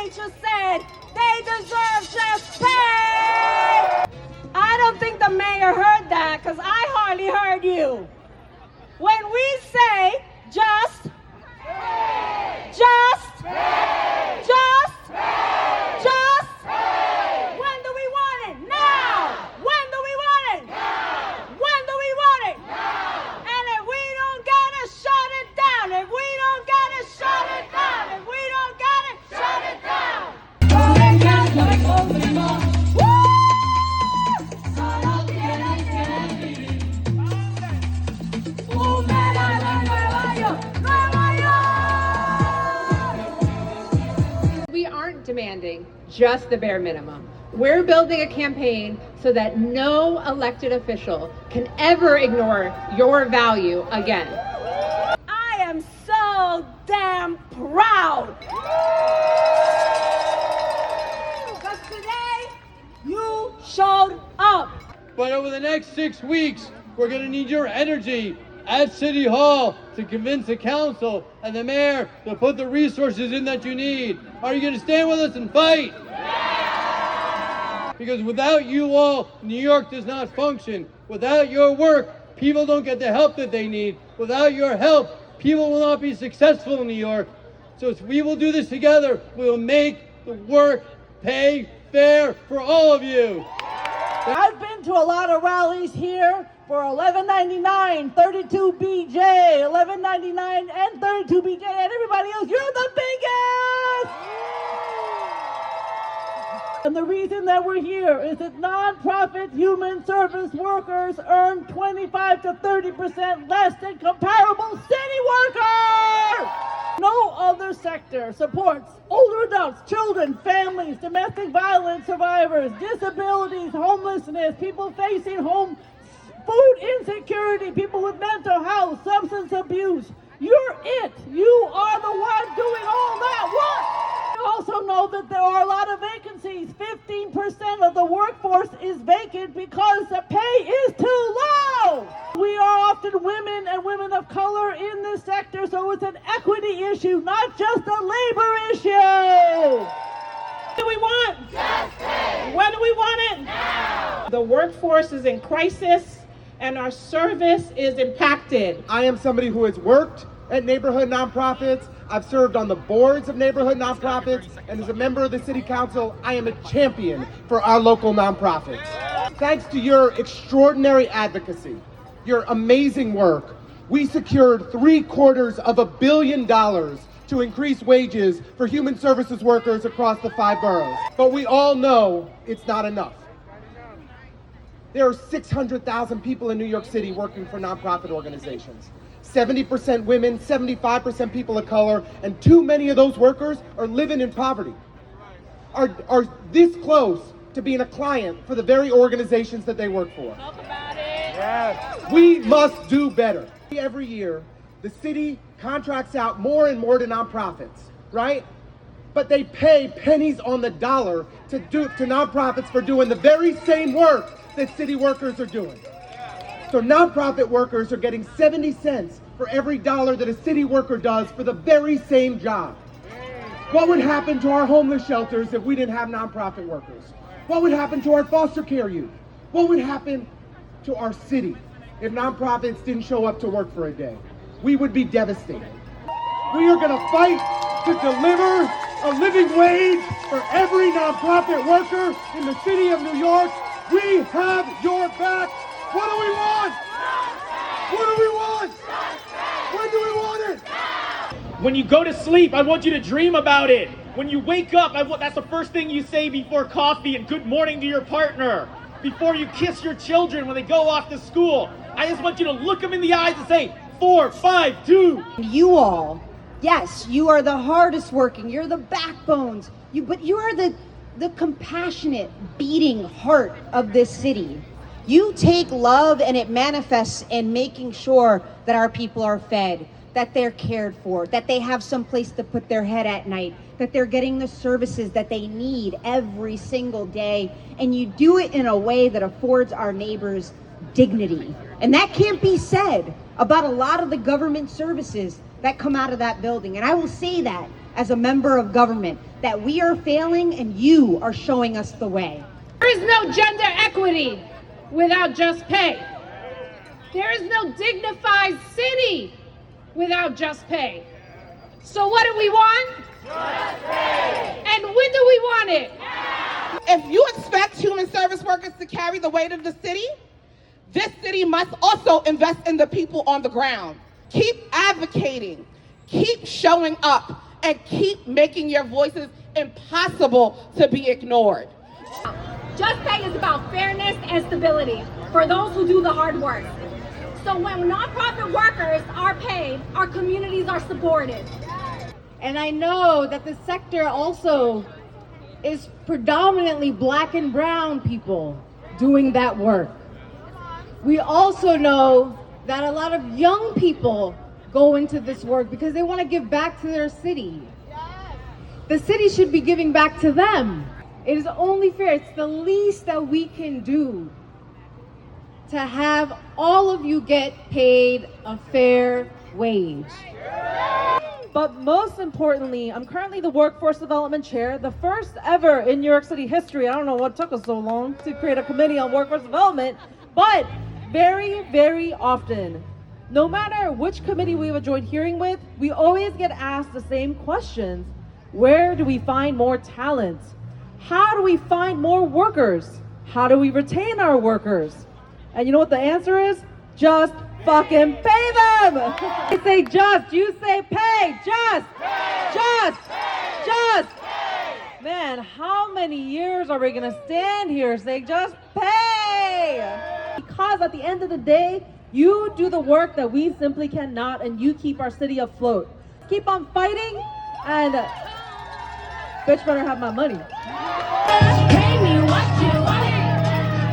legislature said they deserve just pay. I don't think the mayor heard that because I hardly heard you. When we say just pay. Just pay. Just pay. Just pay. When do we want it? Now. When do we want it? Now. When do we want it? Now. And if we don't get it, shut it down. If we don't get it, shut it down. If we don't get it, shut it down. We aren't demanding just the bare minimum. We're building a campaign so that no elected official can ever ignore your value again. I am so damn proud. Because today, you showed up. But over the next 6 weeks, we're going to need your energy at City Hall to convince the council and the mayor to put the resources in that you need. Are you going to stand with us and fight? Yeah! Because without you all, New York does not function. Without your work, people don't get the help that they need. Without your help, people will not be successful in New York. So if we will do this together, we will make the work pay fair for all of you. I've been to a lot of rallies here for $11.99, 32BJ, $11.99 and 32BJ, and everybody else, you're the biggest! And the reason that we're here is that nonprofit human service workers earn 25 to 30% less than comparable city workers! No other sector supports older adults, children, families, domestic violence survivors, disabilities, homelessness, people facing food insecurity, people with mental health, substance abuse. You're it. You are the one doing all that work. You also know that there are a lot of vacancies. 15% of the workforce is vacant because the pay is too low. We are often women and women of color in this sector, so it's an equity issue, not just a labor issue. What do we want? Just pay. When do we want it? Now. The workforce is in crisis and our service is impacted. I am somebody who has worked at neighborhood nonprofits. I've served on the boards of neighborhood nonprofits, and as a member of the city council, I am a champion for our local nonprofits. Thanks to your extraordinary advocacy, your amazing work, we secured $750 million to increase wages for human services workers across the 5 boroughs. But we all know it's not enough. There are 600,000 people in New York City working for nonprofit organizations. 70% women, 75% people of color, and too many of those workers are living in poverty. Are this close to being a client for the very organizations that they work for. Talk about it. Yes. We must do better. Every year, the city contracts out more and more to nonprofits, right? But they pay pennies on the dollar to nonprofits for doing the very same work that city workers are doing. So nonprofit workers are getting 70 cents for every dollar that a city worker does for the very same job. What would happen to our homeless shelters if we didn't have nonprofit workers? What would happen to our foster care youth? What would happen to our city if nonprofits didn't show up to work for a day? We would be devastated. We are gonna fight to deliver a living wage for every nonprofit worker in the city of New York. We have your back. What do we want? What do we want? When do we want it? When you go to sleep, I want you to dream about it. When you wake up, that's the first thing you say before coffee and good morning to your partner. Before you kiss your children when they go off to school. I just want you to look them in the eyes and say, 4, 5, 2. You all, yes, you are the hardest working, you're the backbones, but you are the compassionate, beating heart of this city. You take love and it manifests in making sure that our people are fed, that they're cared for, that they have some place to put their head at night, that they're getting the services that they need every single day. And you do it in a way that affords our neighbors dignity. And that can't be said about a lot of the government services that come out of that building. And I will say that as a member of government, that we are failing and you are showing us the way. There is no gender equity without just pay. There is no dignified city without just pay. So what do we want? Just pay. And when do we want it? If you expect human service workers to carry the weight of the city, this city must also invest in the people on the ground. Keep advocating, keep showing up, and keep making your voices impossible to be ignored. Just pay is about fairness and stability for those who do the hard work. So when nonprofit workers are paid, our communities are supported. And I know that the sector also is predominantly black and brown people doing that work. We also know that a lot of young people go into this work because they want to give back to their city. The city should be giving back to them. It is only fair, it's the least that we can do to have all of you get paid a fair wage. But most importantly, I'm currently the Workforce Development Chair, the first ever in New York City history. I don't know what took us so long to create a committee on workforce development, but very, very often, no matter which committee we have a joint hearing with, we always get asked the same questions. Where do we find more talent? How do we find more workers? How do we retain our workers? And you know what the answer is? Just fucking pay them! I say just, you say pay, just! Man, how many years are we gonna stand here saying just pay? Because at the end of the day, you do the work that we simply cannot, and you keep our city afloat. Keep on fighting, and bitch better have my money. Pay me what you want.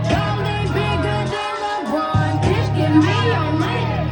Gold ain't bigger than LeBron. Bitch, give me your money.